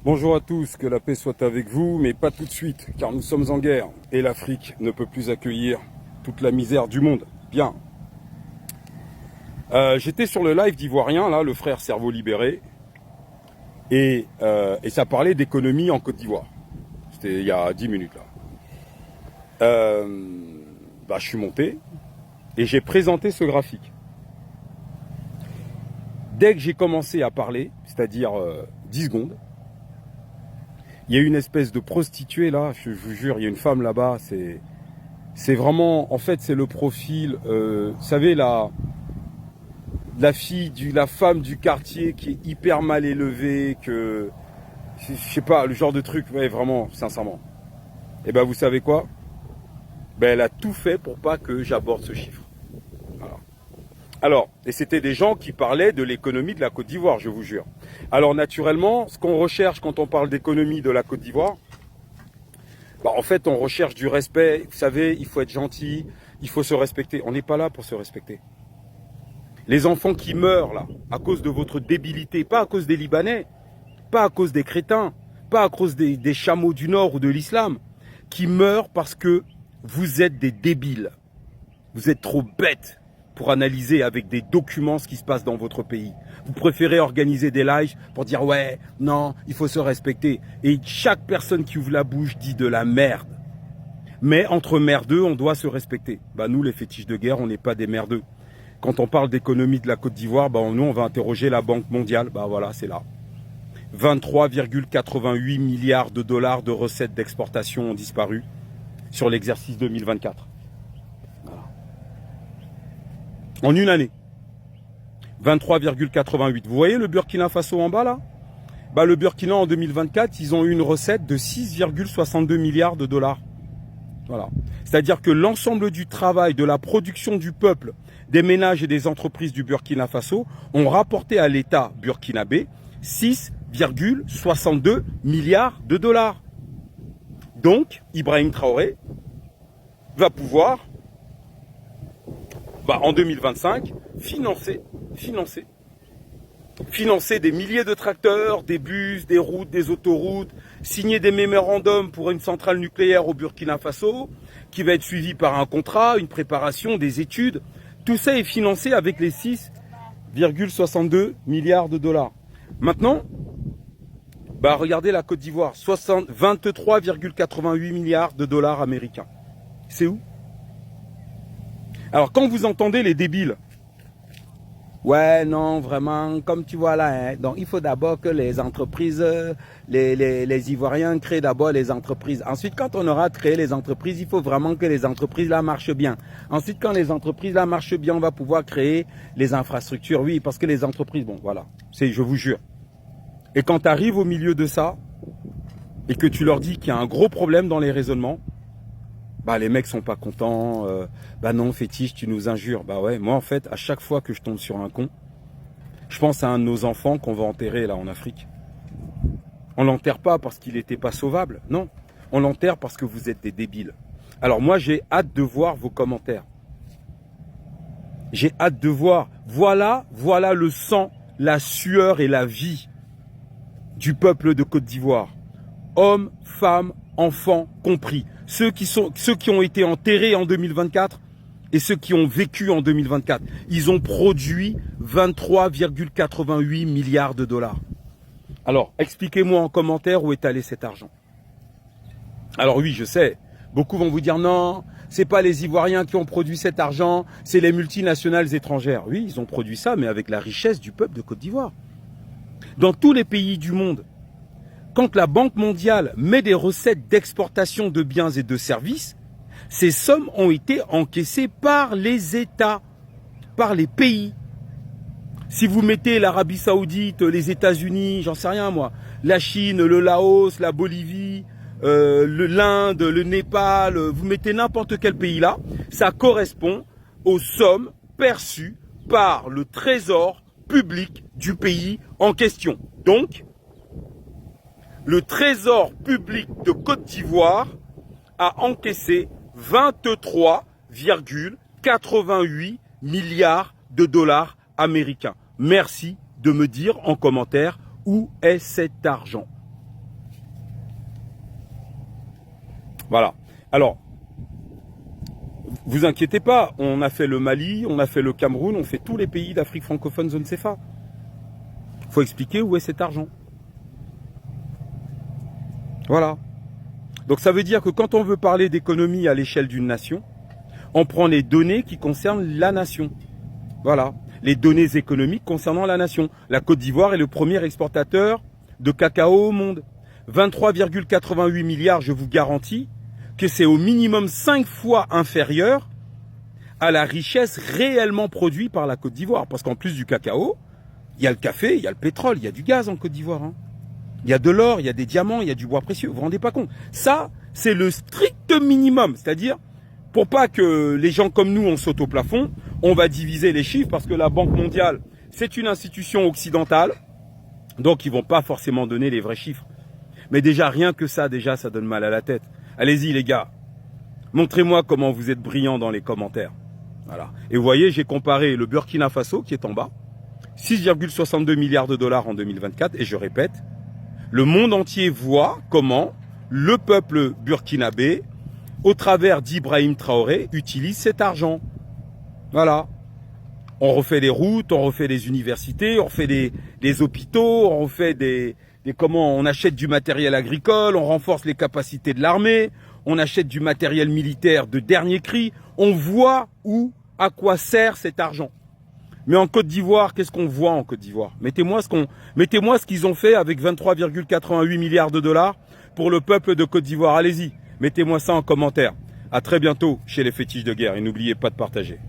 Bonjour à tous, que la paix soit avec vous, mais pas tout de suite, car nous sommes en guerre et l'Afrique ne peut plus accueillir toute la misère du monde. Bien. J'étais sur le live d'Ivoirien, là, le frère Cerveau Libéré, et ça parlait d'économie en Côte d'Ivoire. C'était il y a 10 minutes, là. Je suis monté et j'ai présenté ce graphique. Dès que j'ai commencé à parler, c'est-à-dire 10 secondes, il y a une espèce de prostituée là, je vous jure, il y a une femme là-bas, c'est vraiment, en fait c'est le profil, vous savez la femme du quartier qui est hyper mal élevée, que, je sais pas, le genre de truc, ouais vraiment, sincèrement. Et ben vous savez quoi? Ben elle a tout fait pour pas que j'aborde ce chiffre. Voilà. Alors, et c'était des gens qui parlaient de l'économie de la Côte d'Ivoire, je vous jure. Alors naturellement, ce qu'on recherche quand on parle d'économie de la Côte d'Ivoire, en fait on recherche du respect, vous savez, il faut être gentil, il faut se respecter. On n'est pas là pour se respecter. Les enfants qui meurent là, à cause de votre débilité, pas à cause des Libanais, pas à cause des crétins, pas à cause des chameaux du Nord ou de l'islam, qui meurent parce que vous êtes des débiles. Vous êtes trop bêtes pour analyser avec des documents ce qui se passe dans votre pays. Vous préférez organiser des lives pour dire ouais, non, il faut se respecter. Et chaque personne qui ouvre la bouche dit de la merde. Mais entre merdeux, on doit se respecter. Nous, les fétiches de guerre, on n'est pas des merdeux. Quand on parle d'économie de la Côte d'Ivoire, nous, on va interroger la Banque mondiale. Voilà, c'est là. 23,88 milliards de dollars de recettes d'exportation ont disparu sur l'exercice 2024. Voilà. En une année. 23,88. Vous voyez le Burkina Faso en bas là? Le Burkina en 2024, ils ont eu une recette de 6,62 milliards de dollars. Voilà. C'est-à-dire que l'ensemble du travail, de la production du peuple, des ménages et des entreprises du Burkina Faso ont rapporté à l'État burkinabé 6,62 milliards de dollars. Donc, Ibrahim Traoré va pouvoir, en 2025, financer des milliers de tracteurs, des bus, des routes, des autoroutes, signer des mémorandums pour une centrale nucléaire au Burkina Faso, qui va être suivi par un contrat, une préparation, des études. Tout ça est financé avec les 6,62 milliards de dollars. Maintenant, regardez la Côte d'Ivoire, 23,88 milliards de dollars américains. C'est où? Alors quand vous entendez les débiles, ouais, non, vraiment, comme tu vois là, donc il faut d'abord que les entreprises, les Ivoiriens créent d'abord les entreprises. Ensuite, quand on aura créé les entreprises, il faut vraiment que les entreprises là marchent bien. Ensuite, quand les entreprises là marchent bien, on va pouvoir créer les infrastructures. Oui, parce que les entreprises, voilà, je vous jure. Et quand tu arrives au milieu de ça, et que tu leur dis qu'il y a un gros problème dans les raisonnements, les mecs sont pas contents, non, fétiche, tu nous injures. Ouais, moi en fait, à chaque fois que je tombe sur un con, je pense à un de nos enfants qu'on va enterrer là en Afrique. On l'enterre pas parce qu'il n'était pas sauvable, non. On l'enterre parce que vous êtes des débiles. Alors moi j'ai hâte de voir vos commentaires. J'ai hâte de voir, voilà le sang, la sueur et la vie du peuple de Côte d'Ivoire. Hommes, femmes, enfants compris. Ceux qui ont été enterrés en 2024 et ceux qui ont vécu en 2024. Ils ont produit 23,88 milliards de dollars. Alors, expliquez-moi en commentaire où est allé cet argent. Alors oui, je sais, beaucoup vont vous dire non, c'est pas les Ivoiriens qui ont produit cet argent, c'est les multinationales étrangères. Oui, ils ont produit ça, mais avec la richesse du peuple de Côte d'Ivoire. Dans tous les pays du monde, quand la Banque mondiale met des recettes d'exportation de biens et de services, ces sommes ont été encaissées par les États, par les pays. Si vous mettez l'Arabie Saoudite, les États-Unis, j'en sais rien moi, la Chine, le Laos, la Bolivie, l'Inde, le Népal, vous mettez n'importe quel pays là, ça correspond aux sommes perçues par le trésor public du pays en question. Donc, le trésor public de Côte d'Ivoire a encaissé 23,88 milliards de dollars américains. Merci de me dire en commentaire où est cet argent. Voilà. Alors, vous inquiétez pas, on a fait le Mali, on a fait le Cameroun, on fait tous les pays d'Afrique francophone zone CFA. Il faut expliquer où est cet argent. Voilà. Donc ça veut dire que quand on veut parler d'économie à l'échelle d'une nation, on prend les données qui concernent la nation. Voilà. Les données économiques concernant la nation. La Côte d'Ivoire est le premier exportateur de cacao au monde. 23,88 milliards, je vous garantis que c'est au minimum 5 fois inférieur à la richesse réellement produite par la Côte d'Ivoire. Parce qu'en plus du cacao, il y a le café, il y a le pétrole, il y a du gaz en Côte d'Ivoire. Hein. Il y a de l'or, il y a des diamants, il y a du bois précieux. Vous vous rendez pas compte? Ça, c'est le strict minimum. C'est-à-dire, pour pas que les gens comme nous, on saute au plafond, on va diviser les chiffres parce que la Banque mondiale, c'est une institution occidentale. Donc, ils vont pas forcément donner les vrais chiffres. Mais déjà, rien que ça, ça donne mal à la tête. Allez-y, les gars. Montrez-moi comment vous êtes brillants dans les commentaires. Voilà. Et vous voyez, j'ai comparé le Burkina Faso, qui est en bas. 6,62 milliards de dollars en 2024. Et je répète, le monde entier voit comment le peuple burkinabé, au travers d'Ibrahim Traoré, utilise cet argent. Voilà. On refait des routes, on refait des universités, on refait des hôpitaux, on refait comment on achète du matériel agricole, on renforce les capacités de l'armée, on achète du matériel militaire de dernier cri. On voit à quoi sert cet argent. Mais en Côte d'Ivoire, qu'est-ce qu'on voit en Côte d'Ivoire? Mettez-moi ce qu'ils ont fait avec 23,88 milliards de dollars pour le peuple de Côte d'Ivoire. Allez-y, mettez-moi ça en commentaire. À très bientôt chez les fétiches de guerre et n'oubliez pas de partager.